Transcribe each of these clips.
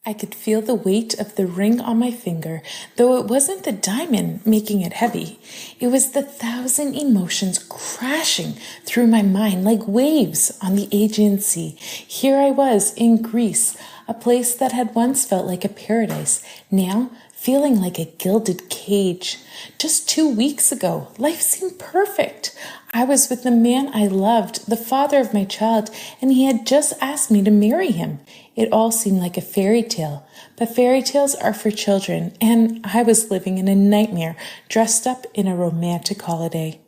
I could feel the weight of the ring on my finger, though it wasn't the diamond making it heavy. It was the 1,000 emotions crashing through my mind like waves on the Aegean Sea. Here I was in Greece, a place that had once felt like a paradise, now feeling like a gilded cage. Just 2 weeks ago, life seemed perfect. I was with the man I loved, the father of my child, and he had just asked me to marry him. It all seemed like a fairy tale, but fairy tales are for children, and I was living in a nightmare, dressed up in a romantic holiday.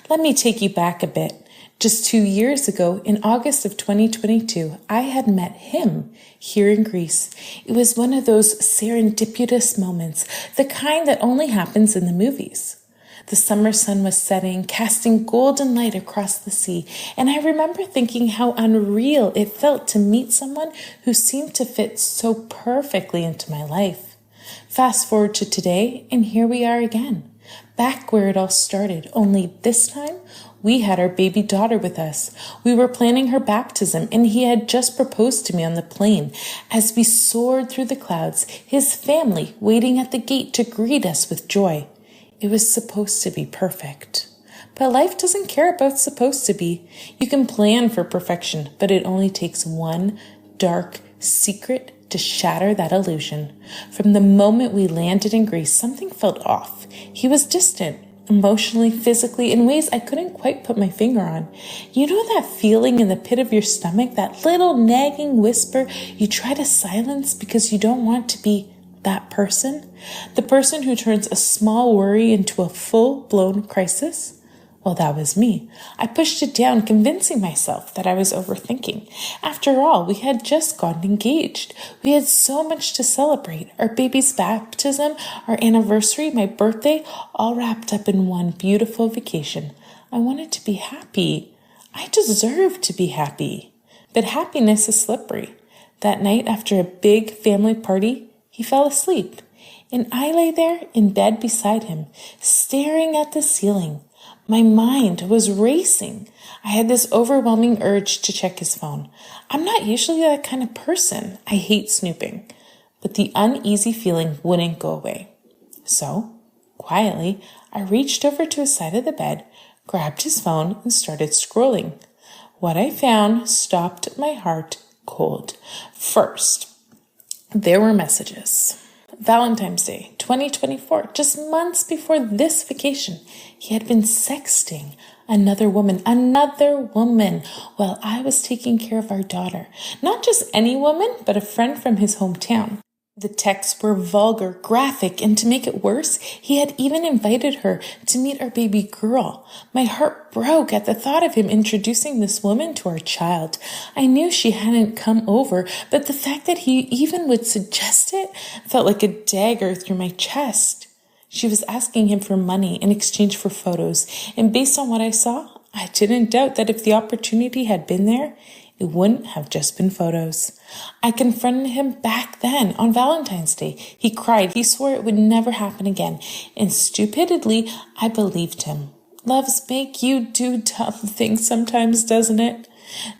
Let me take you back a bit. Just 2 years ago, in August of 2022, I had met him here in Greece. It was one of those serendipitous moments, the kind that only happens in the movies. The summer sun was setting, casting golden light across the sea, and I remember thinking how unreal it felt to meet someone who seemed to fit so perfectly into my life. Fast forward to today, and here we are again, back where it all started, only this time we had our baby daughter with us. We were planning her baptism, and he had just proposed to me on the plane. As we soared through the clouds, his family waiting at the gate to greet us with joy. It was supposed to be perfect. But life doesn't care about supposed to be. You can plan for perfection, but it only takes one dark secret to shatter that illusion. From the moment we landed in Greece, something felt off. He was distant, emotionally, physically, in ways I couldn't quite put my finger on. You know that feeling in the pit of your stomach, that little nagging whisper you try to silence because you don't want to be that person? The person who turns a small worry into a full-blown crisis? Well, that was me. I pushed it down, convincing myself that I was overthinking. After all, we had just gotten engaged. We had so much to celebrate. Our baby's baptism, our anniversary, my birthday, all wrapped up in one beautiful vacation. I wanted to be happy. I deserved to be happy. But happiness is slippery. That night, after a big family party, he fell asleep, and I lay there in bed beside him, staring at the ceiling. My mind was racing. I had this overwhelming urge to check his phone. I'm not usually that kind of person. I hate snooping. But the uneasy feeling wouldn't go away. So, quietly, I reached over to his side of the bed, grabbed his phone, and started scrolling. What I found stopped my heart cold. First, there were messages. Valentine's Day, 2024, just months before this vacation, he had been sexting another woman, while I was taking care of our daughter. Not just any woman, but a friend from his hometown. The texts were vulgar, graphic, and to make it worse, he had even invited her to meet our baby girl. My heart broke at the thought of him introducing this woman to our child. I knew she hadn't come over, but the fact that he even would suggest it felt like a dagger through my chest. She was asking him for money in exchange for photos, and based on what I saw, I didn't doubt that if the opportunity had been there, it wouldn't have just been photos. I confronted him back then on Valentine's Day. He cried. He swore it would never happen again. And stupidly, I believed him. Loves make you do dumb things sometimes, doesn't it?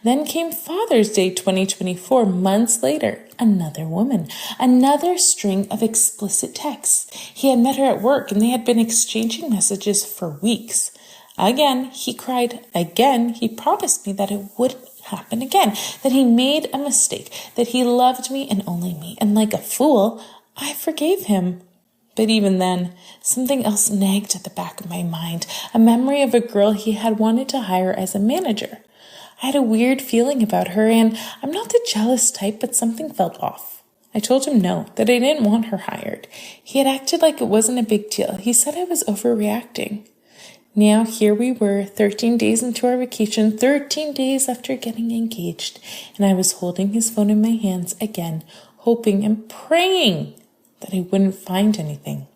Then came Father's Day 2024, months later. Another woman. Another string of explicit texts. He had met her at work and they had been exchanging messages for weeks. Again, he cried. Again, he promised me that it wouldn't happen again, that he made a mistake, that he loved me and only me. And like a fool, I forgave him. But even then, something else nagged at the back of my mind, a memory of a girl he had wanted to hire as a manager. I had a weird feeling about her, and I'm not the jealous type, but something felt off. I told him no, that I didn't want her hired. He had acted like it wasn't a big deal. He said I was overreacting. Now here we were, 13 days into our vacation, 13 days after getting engaged, and I was holding his phone in my hands again, hoping and praying that I wouldn't find anything.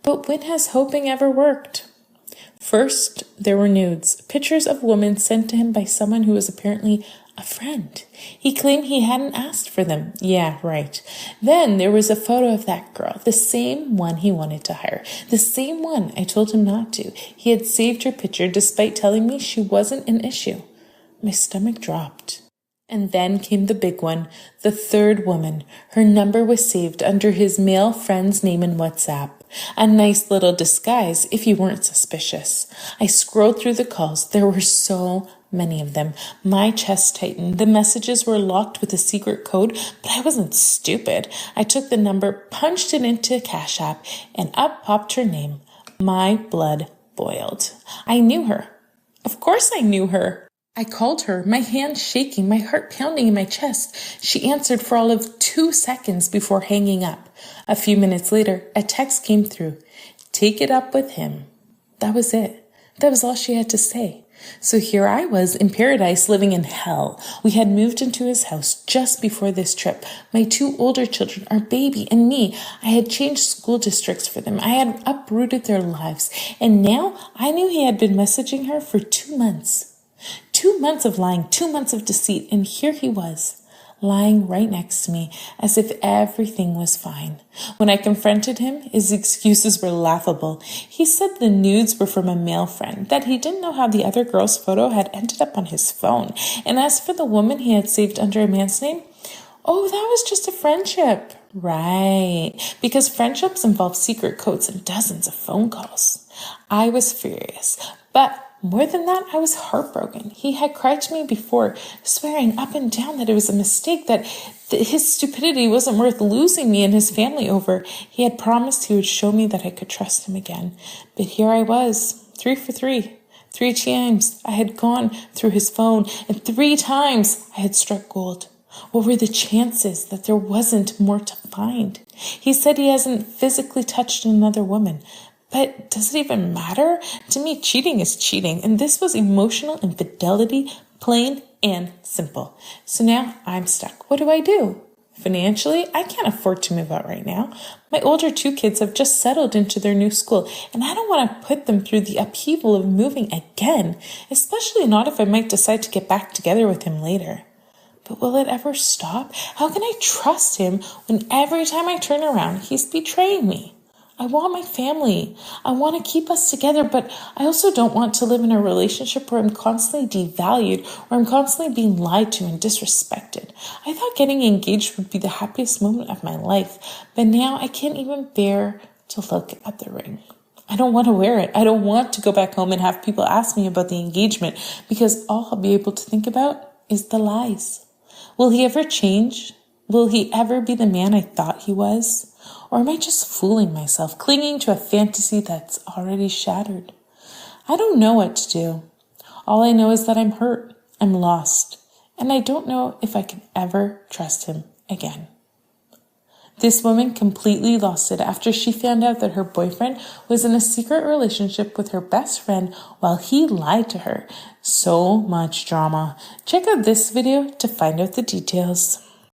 But when has hoping ever worked? First, there were nudes, pictures of women sent to him by someone who was apparently a friend. He claimed he hadn't asked for them. Yeah, right. Then there was a photo of that girl, the same one he wanted to hire, the same one I told him not to. He had saved her picture despite telling me she wasn't an issue. My stomach dropped. And then came the big one, the third woman. Her number was saved under his male friend's name in WhatsApp. A nice little disguise if you weren't suspicious. I scrolled through the calls. There were so many of them. My chest tightened. The messages were locked with a secret code, but I wasn't stupid. I took the number, punched it into Cash App, and up popped her name. My blood boiled. I knew her. Of course I knew her. I called her, my hands shaking, my heart pounding in my chest. She answered for all of 2 seconds before hanging up. A few minutes later, a text came through. Take it up with him. That was it. That was all she had to say. So here I was in paradise living in hell. We had moved into his house just before this trip. My 2 older children, our baby, and me. I had changed school districts for them. I had uprooted their lives. And now I knew he had been messaging her for 2 months. 2 months of lying, 2 months of deceit, and here he was, lying right next to me as if everything was fine. When I confronted him, his excuses were laughable. He said the nudes were from a male friend, that he didn't know how the other girl's photo had ended up on his phone. And as for the woman he had saved under a man's name, oh, that was just a friendship. Right, because friendships involve secret codes and dozens of phone calls. I was furious, but more than that, I was heartbroken. He had cried to me before, swearing up and down that it was a mistake, that his stupidity wasn't worth losing me and his family over. He had promised he would show me that I could trust him again. But here I was, 3 for 3. 3 times I had gone through his phone, and 3 times I had struck gold. What were the chances that there wasn't more to find? He said he hasn't physically touched another woman. But does it even matter? To me, cheating is cheating, and this was emotional infidelity, plain and simple. So now I'm stuck. What do I do? Financially, I can't afford to move out right now. My older 2 kids have just settled into their new school, and I don't want to put them through the upheaval of moving again, especially not if I might decide to get back together with him later. But will it ever stop? How can I trust him when every time I turn around, he's betraying me? I want my family. I want to keep us together, but I also don't want to live in a relationship where I'm constantly devalued, where I'm constantly being lied to and disrespected. I thought getting engaged would be the happiest moment of my life, but now I can't even bear to look at the ring. I don't want to wear it. I don't want to go back home and have people ask me about the engagement, because all I'll be able to think about is the lies. Will he ever change? Will he ever be the man I thought he was? Or am I just fooling myself, clinging to a fantasy that's already shattered? I don't know what to do. All I know is that I'm hurt, I'm lost, and I don't know if I can ever trust him again. This woman completely lost it after she found out that her boyfriend was in a secret relationship with her best friend while he lied to her. So much drama. Check out this video to find out the details.